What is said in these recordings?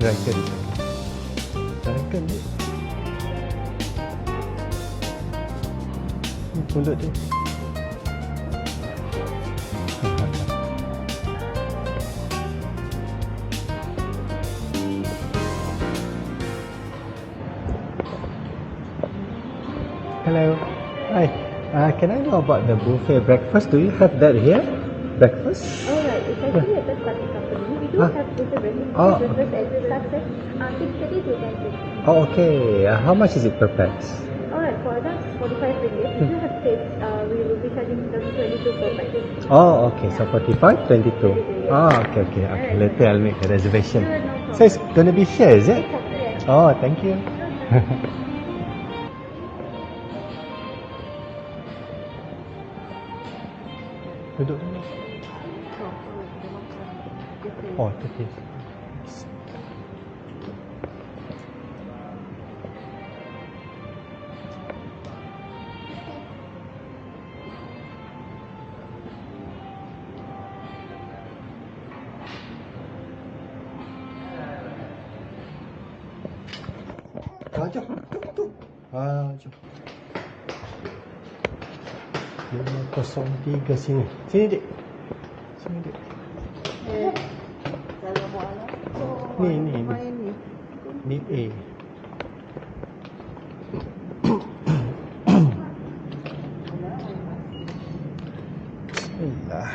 Dragon. Dragon ni. Ni mulut dia. Hello. Hi. Can I know about the buffet breakfast? Do you have that here? Breakfast? Alright, it's actually a third party company. We do have buffet breakfast. Oh. Breakfast as it starts at 6:30 to 10:30. Oh, okay. How much is it per pax? Alright, for adults, 45 ringgit. If you have kids, we will be charging them 22 per package. Oh, okay. So 45, 22. Okay. Later I'll make a reservation. Sure, no problem. So it's gonna be here, is it? Yeah. Oh, thank you. Duduk dulu. Oh, okay. Jom. Jom. 503 sini. Sini, Dik. Sini, Dik. Ni. Ni A. Bismillah.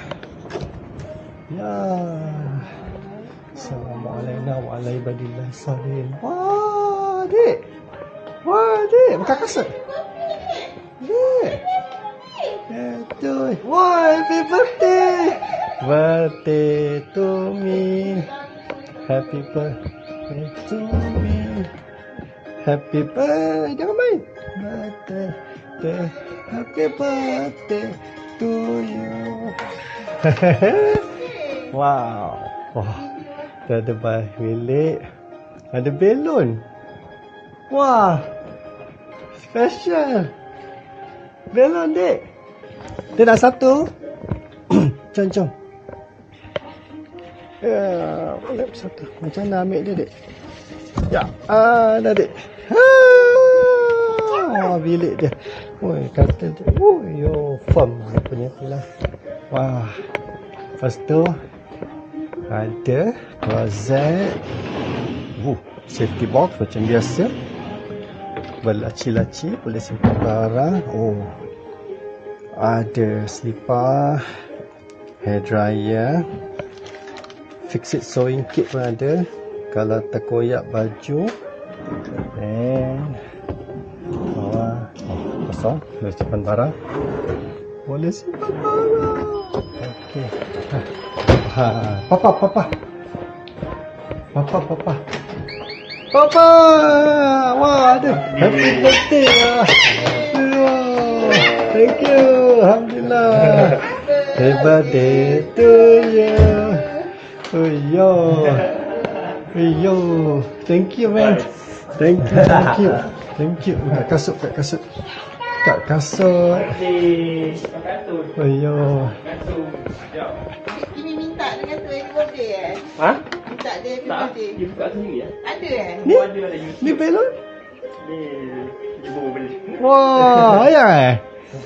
Ya. Assalamualaikum warahmatullahi wabarakatuh. Wah, Dik. Buka kasut. Dik. Betul. Wah, happy birthday. Birthday to me. Happy birthday to me. Happy birthday. Jangan main. Birthday. Happy birthday to you. Wow. Wah. Ada bilik. Ada belon. Wah. Special. Belon, Dik. Dia nak satu. Jom. Ya, boleh satu. Macam mana ambil dia, Dik? Ya, dah, Dik. Bilik dia. Oi, kata dia. Yo, firm punya tu lah. Wah. Lepas tu ada klozet. Safety box macam biasa. Berlaci-laci, boleh simpan barang. Ada selipar, hair dryer, fix it sewing kit pun ada. Kalau terkoyak baju, dan bawah kosong, boleh simpan barang. Okey. Papa. Wah, ada. Happy birthday lah. Thank you. Alhamdulillah. Happy birthday to you. Thank you, man. Thank you. Kat kasut. Ini minta dengan tu happy birthday Minta dia happy birthday. Dia buka sendiri ya? Ada Ni belon? Ni ibu beli. Wah, ayah.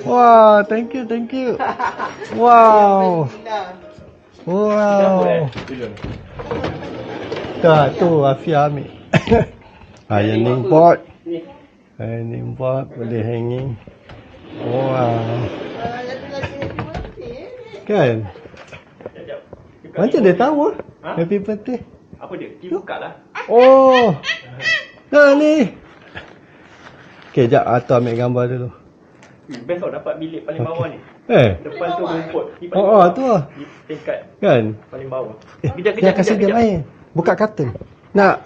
Wah, thank you. Wow. Tak, tu Afia ambil. Ironing board. Ironing board boleh hanging. Wow. Kan? Macam dia tahu happy birthday. Apa dia? Dia buka lah. Oh. Nah ni. Okay, jap Ato ambil gambar dulu. Best tau dapat bilik paling bawah ni. Depan tu rumput. Ni paling Oh, bawah. tu lah. Di tingkat Kan? paling bawah. Dia kasih dia main. Buka kartun. Nak?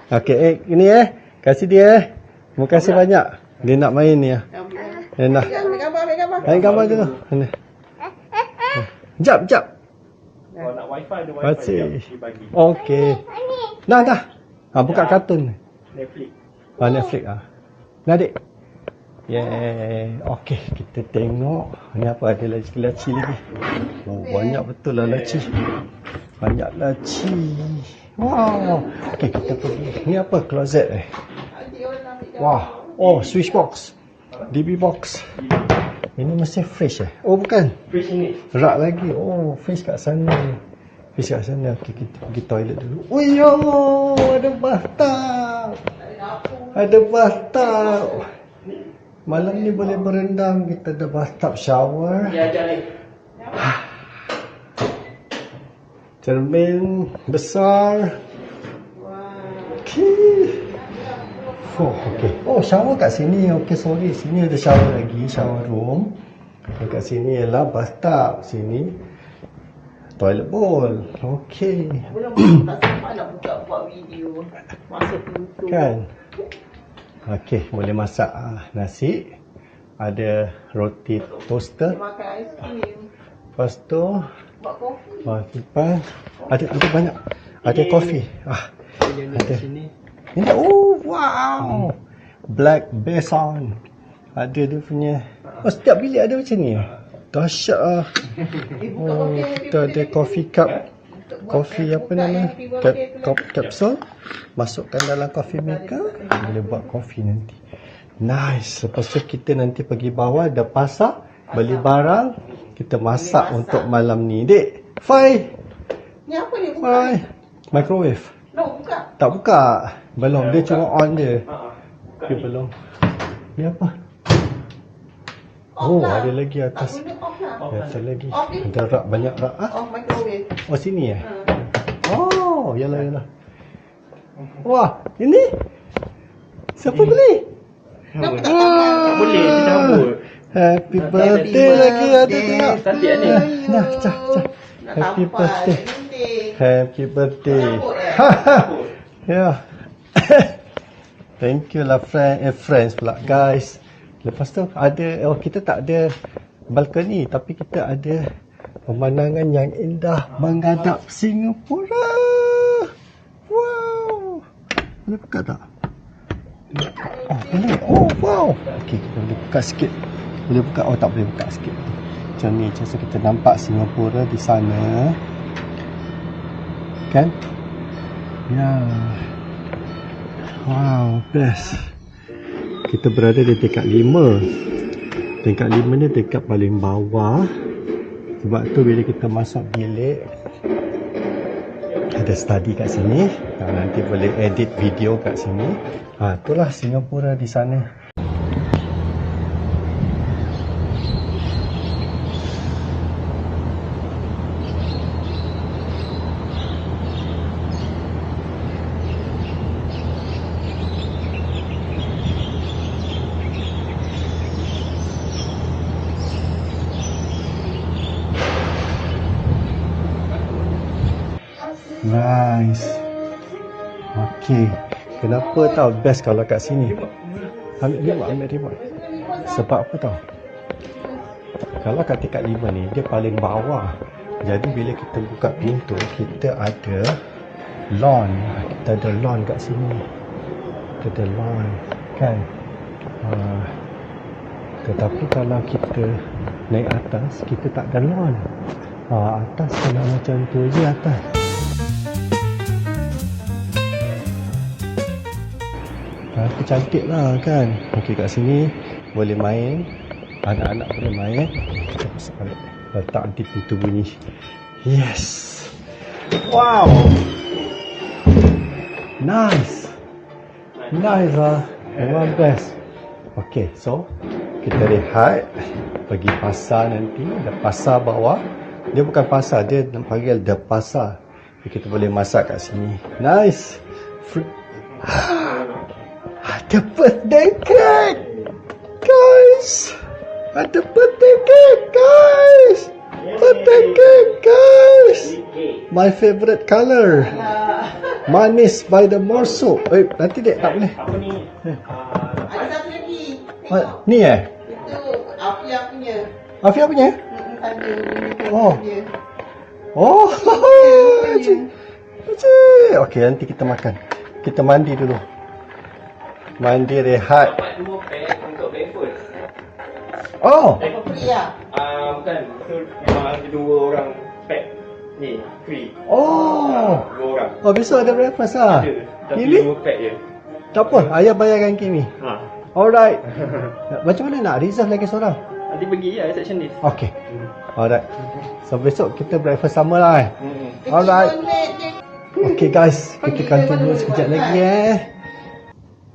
Okay, ini kasih dia. Terima kasih banyak. Dia nak main ni lah. Dia nak. Ambil gambar dulu. Jap. Kalau nak wifi ada wifi Kasih. dia bagi. Okay. Dah. Buka kartun. Netflix. Netflix Nah, Dik. Okay, kita tengok. Ni apa, ada laci-laci lagi. Banyak betul lah laci. Banyak laci. Wow. Okay, kita pergi. Ni apa? Closet Wah. Oh, switch box. DB box. Ini mesti fridge Oh, bukan. Fridge ini. Rak lagi. Oh, fridge kat sana. Fridge kat sana. Okay, kita pergi toilet dulu. Oh, yo, ada bathtub. Ada bathtub. Malam ni boleh berendam. Kita ada bathtub shower. Ya, jangan. Cermin besar. Okay. Oh, okay. Oh, shower kat sini. Okay, sorry. Sini ada shower lagi. Shower room. Kat sini ialah bathtub. Sini toilet bowl. Okay. Tak sempat nak buka buat video. Masuk pintu. Kan? Okay, boleh masak nasi. Ada roti toaster. Makan aiskrim. Lepas tu Buat kopi. lepas ada banyak. Ada kopi. Ada sini. Ini wow. Black besan. Ada dia punya. Oh, setiap bilik ada macam ni. Dahsyat kita ada coffee cup. Coffee apa nama? Capsule. Masukkan dalam coffee maker. Boleh buat coffee nanti. Nice. Lepas tu kita nanti pergi bawah. Ada pasar. Beli barang. Kita masak untuk malam ni. Dek, Fai. Ni apa ni? Fai. Microwave. No, buka. Tak buka. Belum. Dia cuma on je. Dia belum. Ni apa? Oh, ada lagi atas. Tak guna off lah. Ada lagi. Off ni. Ada rak, banyak rak. Off microwave. Oh, sini Oh, yalah. Wah, ini? Siapa beli? Tak boleh dicampur. Happy birthday lagi ada tengok. Cantik ni. Nah, cah. Happy birthday. Happy birthday. Ya. Thank you lah friends pula guys. Lepas tu ada kita tak ada balkoni tapi kita ada pemandangan yang indah menghadap Singapura. Wow. Boleh buka tak? Oh, boleh. Oh, wow. Okey, kita boleh buka sikit. Boleh buka. Oh, tak boleh buka sikit. Macam ni, macam kita nampak Singapura di sana. Kan? Ya. Wow, best. Kita berada di tingkat 5. Tingkat 5 ni tingkat paling bawah. Sebab tu bila kita masuk bilik, ada study kat sini. Nanti boleh edit video kat sini. Itulah Singapura di sana. Nice. Okay. Kenapa tau best kalau kat sini? Ambil remote. Sebab apa tau? Kalau kat tingkat 5 ni, dia paling bawah. Jadi bila kita buka pintu, kita ada lawn. Kita ada lawn kat sini. Kita ada lawn. Kan? Tetapi kalau kita naik atas, kita tak ada lawn. Atas kalau macam tu je atas. Tapi cantik lah kan. Okey, kat sini boleh main. Anak-anak boleh main. Kita masuk balik. Letak nanti pintu bunyi. Yes. Wow. Nice. Nice lah. Memang best. Okey, so kita rehat. Pergi pasar nanti. Ada pasar bawah. Dia bukan pasar. Dia panggil The Pasar. Kita boleh masak kat sini. Nice. Ada birthday cake, guys. Ada birthday cake, guys. Birthday cake, guys. My favorite color. Manis by the morsel. Nanti dek tak boleh. Apa ni? Ada satu lagi. Tengok. Ni Itu Afia punya. Afia punya? Tanda. Oh. Oh. Cik. Okey, nanti kita makan. Kita mandi dulu. Mandi rehat. Dapat 2 pack untuk breakfast. Oh. Apa free lah? Bukan. Itu memang ada 2 orang pack. Ni, free. Oh. 2 orang. Oh, besok ada breakfast lah. Ada. Tapi Kimi? 2 pack je. Tak apa, ayah bayarkan Kimi. Ha. Alright. Macam mana nak reserve lagi seorang? Nanti pergi ya receptionist. Okay. Alright. So besok kita breakfast sama lah. Alright. Okay guys, kita continue sekejap lagi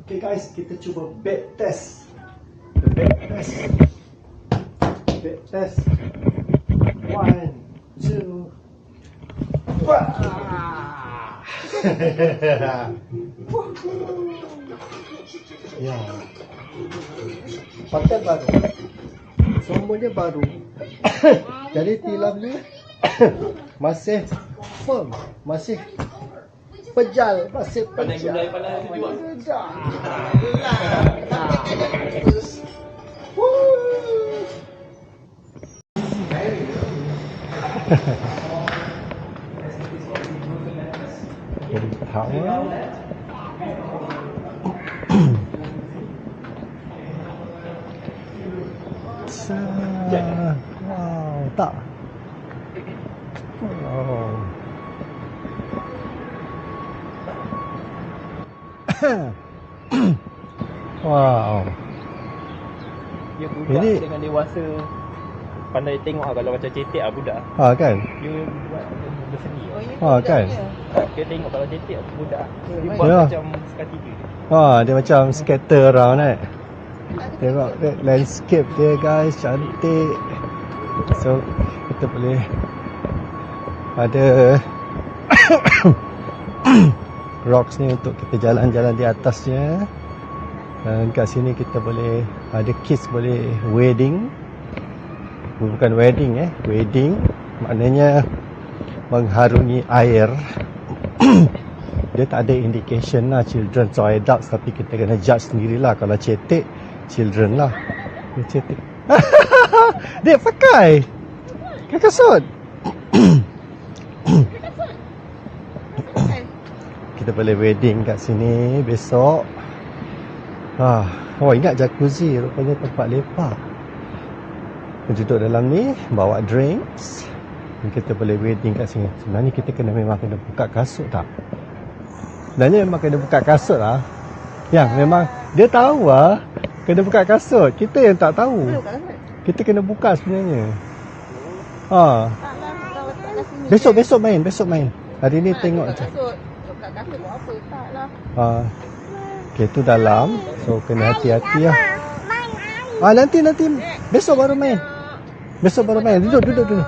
Okay guys, kita cuba bed test. The bed test. Bed test. 1, 2. Wah. Ya. Pakai baru. Semuanya baru. Jadi tilam ni masih firm, masih pejal, masih Pandai pejal. guna pandai juga. Power. Wow, tak. Wow. Wow. Dia budak Ini- dengan dewasa pandai tengok lah kalau macam cetek lah budak. Kan? Dia buat berseni. Kan? Dia tengok kalau cetek budak. Dia buat Ya. macam sekatiga. Dia macam scatter around Tengok landscape dia guys, cantik. So kita boleh ada rocks ni untuk kita jalan-jalan di atasnya. Dan kat sini kita boleh ada kids boleh wedding. Bukan wedding wedding maknanya mengharungi air. Dia tak ada indication lah children or adults, tapi kita kena judge sendirilah. Kalau cetek, children lah. Dia cetek. Dia pakai kasut. Kita boleh wedding kat sini besok. Oh, ingat jacuzzi, rupanya tempat lepak. Duduk dalam ni, bawa drinks. Kita boleh wedding kat sini. Sebenarnya kita memang kena buka kasut tak? Sebenarnya memang kena buka kasut lah. Yang memang dia tahu lah kena buka kasut. Kita yang tak tahu. Kita kena buka sebenarnya. Besok main. Hari ni tengok je. Buka kasut buat apa? Taklah. Okay, tu dalam. So kena hati-hati lah. Nanti besok baru main. Duduk. Tu.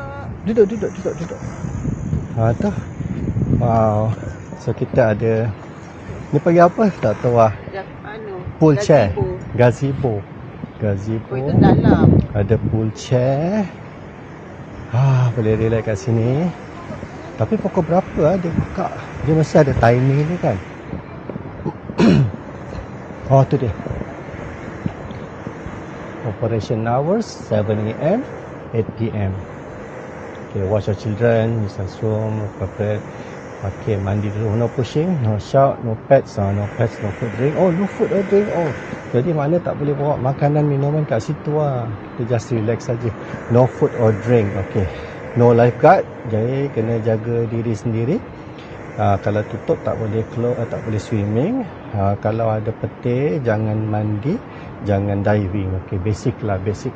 Wow. So kita ada ni panggil apa? Tak tahu lah. Pool chair. Gazebo. Oh, itu dalam. Ada pool chair. Boleh relax kat sini. Tapi pukul berapa dia buka? Dia mesti ada timing ni kan. Tu dia. Operation hours 7 AM 8 PM. Okay, watch your children, use restroom, appropriate. Okay, mandi dulu, no pushing, no shout, no pets, no food drink. No food or drink. Jadi mana tak boleh bawa makanan, minuman kat situ lah. Kita just relax saja. No food or drink. Okay. No lifeguard. Jadi kena jaga diri sendiri. Kalau tutup tak boleh tak boleh swimming. Kalau ada petir jangan mandi, jangan diving. Okay, basic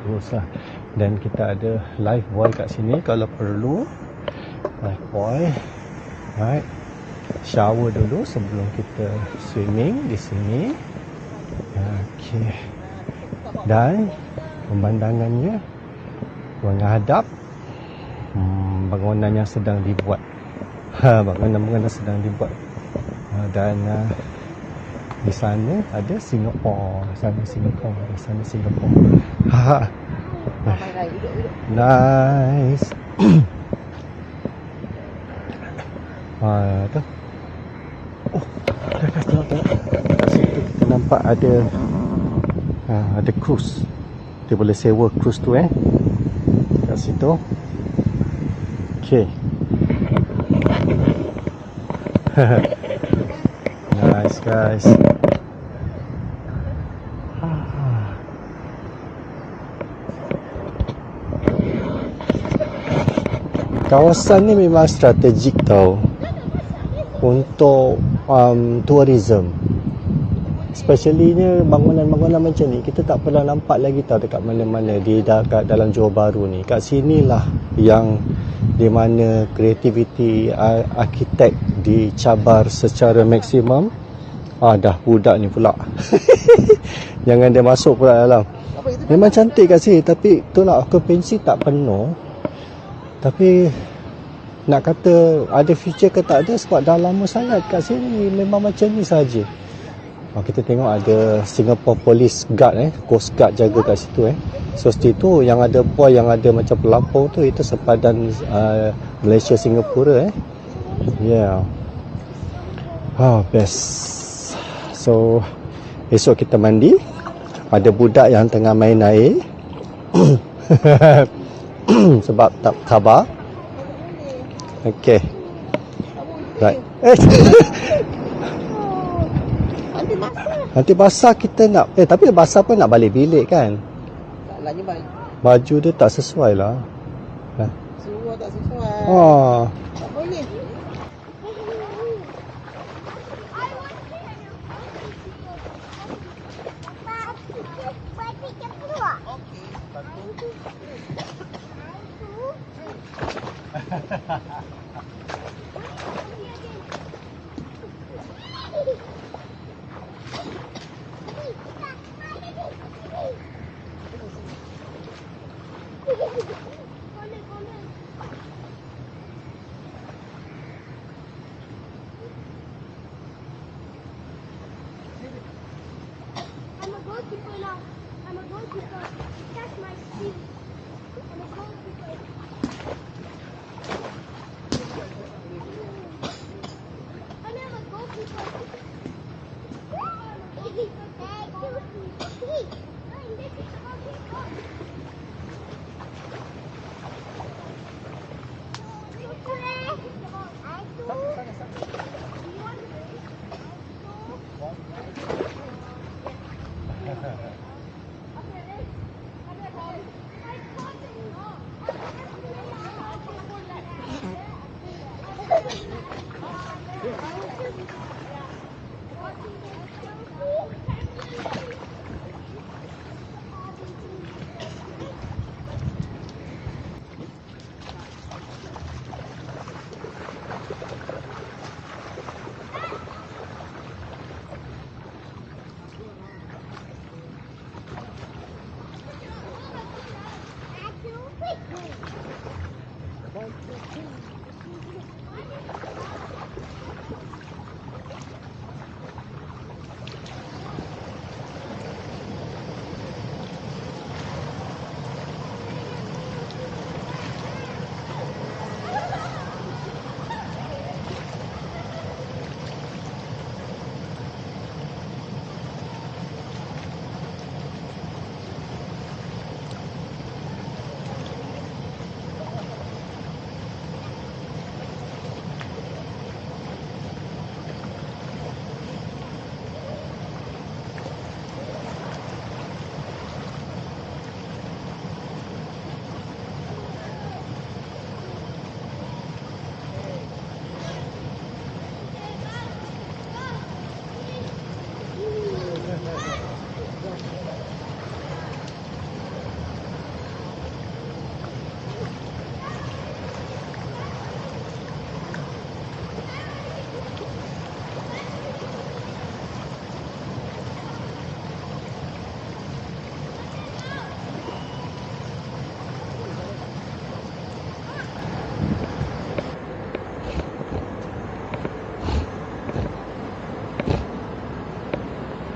rules lah. Dan kita ada life buoy kat sini kalau perlu. Life buoy. Right. Shower dulu sebelum kita swimming di sini. Okay. Dan pemandangannya menghadap bangunan yang sedang dibuat. Bangunan sedang dibuat. Dan di sana ada Singapore. Di sana Singapore. Nice. Tu. Tengok. Situ kita nampak ada cruise. Kita boleh sewa cruise tu kat situ. Okay. Nice guys. Kawasan ni memang strategik tau untuk tourism. Especiallynya bangunan-bangunan macam ni kita tak pernah nampak lagi tau dekat mana-mana di dekat dalam Johor Bahru ni. Kat sinilah yang di mana kreativiti arkitek dicabar secara maksimum. Dah budak ni pula. Jangan dia masuk pula dalam. Memang cantik kat sini tapi tu nak okupansi tak penuh. Tapi nak kata ada future ke tak ada sebab dah lama sangat kat sini memang macam ni saja. Kita tengok ada Singapore Police Guard Coast Guard jaga kat situ So situ yang ada buai yang ada macam pelampau tu itu sepadan Malaysia Singapura Yeah. Best. So esok kita mandi. Ada budak yang tengah main air. Sebab tak khabar. Okay. Right. Nanti basah kita nak tapi basah pun nak balik bilik kan. Salahnya Baju dia tak sesuai lah. Seluar tak sesuai. Tak boleh. I'm a goalkeeper now. I'm a goalkeeper. That's my skill. I'm a goalkeeper. I'm a goalkeeper.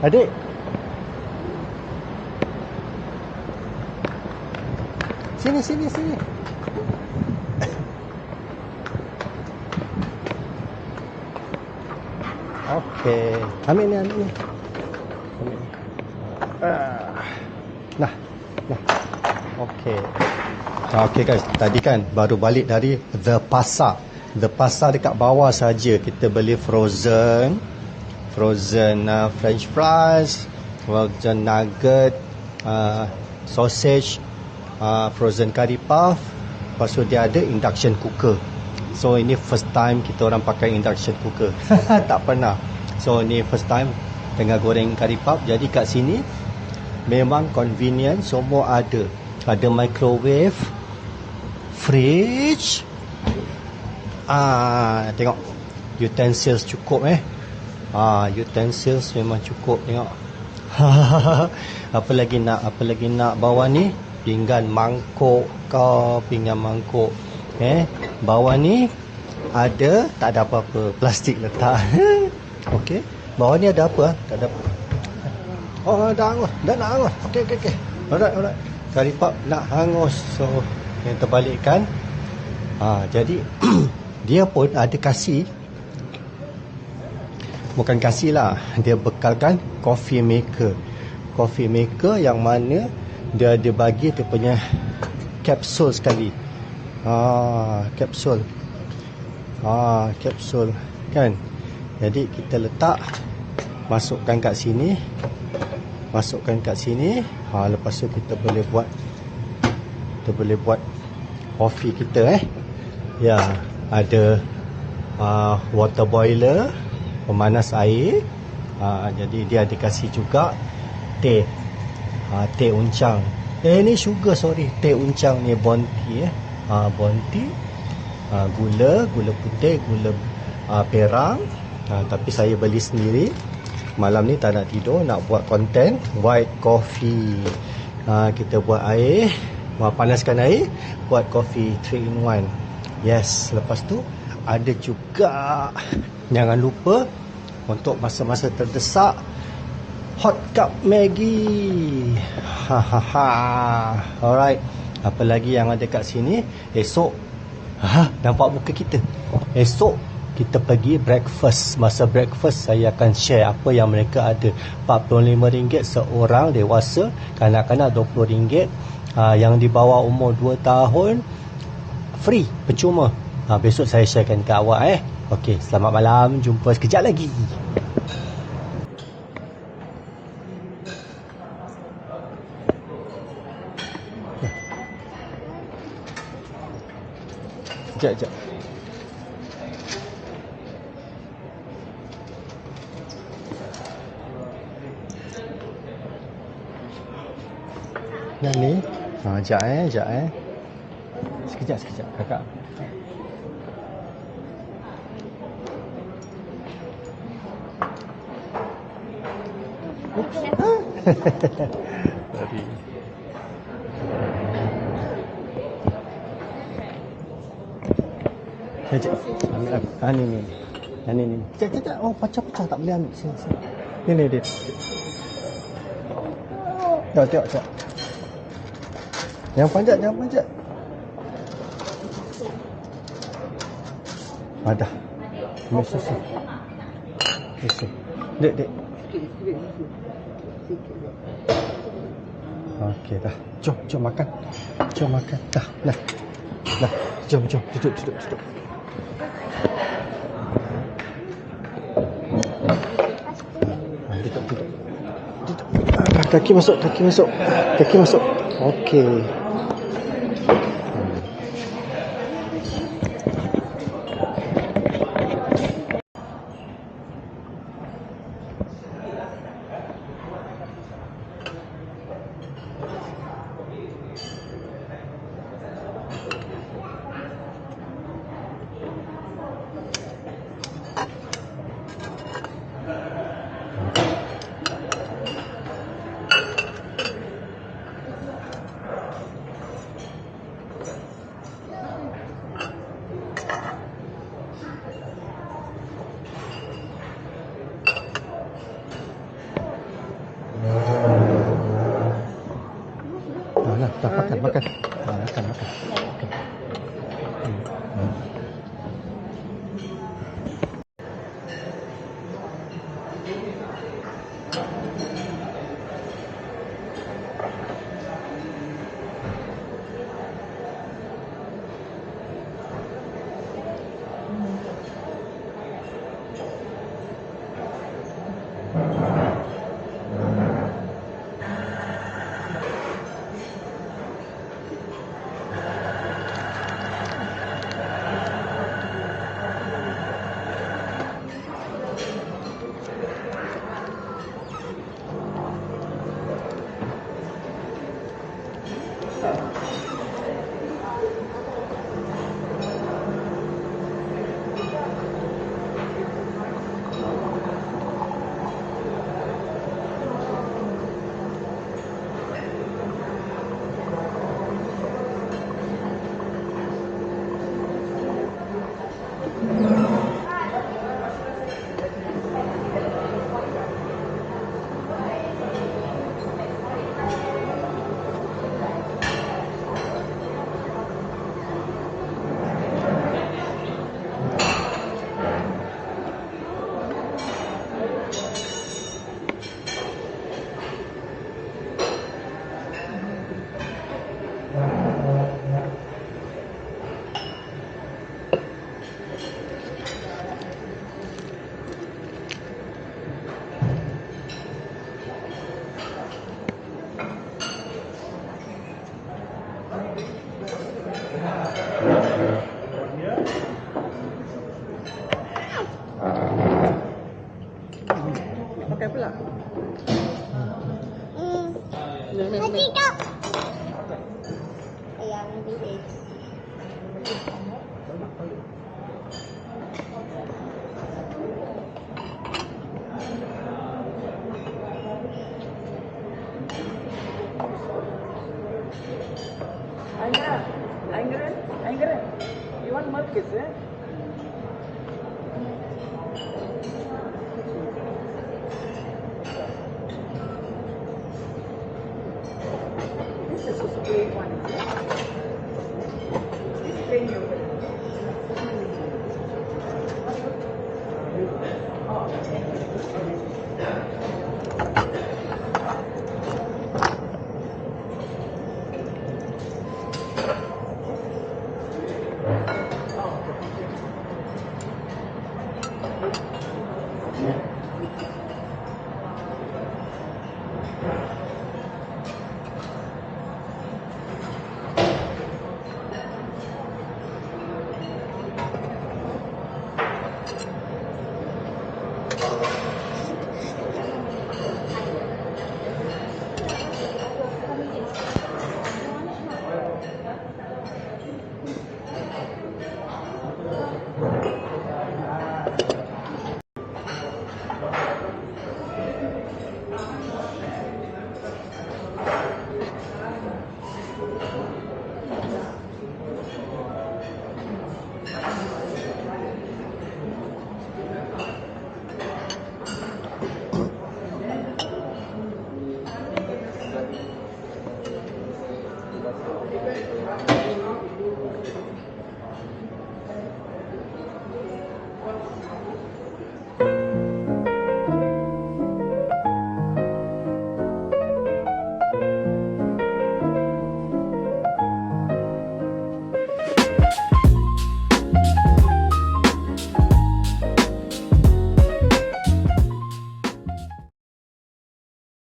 Adik. Sini. Okey. Ambil ni. Nah. Okey. Okey guys, tadi kan baru balik dari The Pasar. The Pasar dekat bawah saja kita beli frozen French fries, frozen nugget, sausage, frozen curry puff, Lepas tu dia ada induction cooker. So ini first time kita orang pakai induction cooker. Tak pernah. So ni first time tengah goreng kari puff. Jadi kat sini memang convenient, semua ada. Ada microwave, fridge. Tengok utensils cukup utensils memang cukup, tengok. Apa lagi nak bawah ni? Pinggan mangkuk pinggan mangkuk. Bawah ni ada, tak ada apa-apa, plastik letak. Okey, bawah ni ada apa? Tak ada apa. Oh, dah hangus. Dah nak hangus. Okey. Alright. Kari puff nak hangus. So, yang terbalikkan. Jadi dia pun ada kasih, bukan kasih lah, dia bekalkan coffee maker yang mana dia ada bagi dia punya kapsul sekali. Kapsul kan. Jadi kita letak, masukkan kat sini. Lepas tu kita boleh buat kopi kita. Ya, ada water boiler, pemanas air. Jadi dia ada kasih juga teh uncang. Ni sugar, sorry. Teh uncang ni Bounty. Bounty. Gula putih, gula perang. Tapi saya beli sendiri. Malam ni tak nak tidur, nak buat konten white coffee. Kita buat air, panaskan air, buat coffee 3 in 1. Yes, lepas tu ada juga, jangan lupa untuk masa-masa terdesak, hot cup Maggi. Alright. Apa lagi yang ada kat sini? Esok nampak muka kita. Esok kita pergi breakfast. Masa breakfast saya akan share apa yang mereka ada. RM45 seorang dewasa, kanak-kanak RM20. Yang di bawah umur 2 tahun free, percuma. Besok saya sharekan ke awak. Okey, selamat malam, jumpa sekejap lagi. Sekejap. Yang ni, sekejap. Sekejap, kakak. Oops. Sorry. Sekejap. Ni. Sekejap. Oh, pecah tak boleh ambil. Sini. Ni. Tengok. Jangan panjat. Dah. Mesti. Dek. Okey dah. Jom makan. Dah. Jom. Duduk. Duduk. Kaki masuk. Okey. Makan. Pakai pula. Nanti tak. Ayam bilis. Anggaran. You want milk, is it?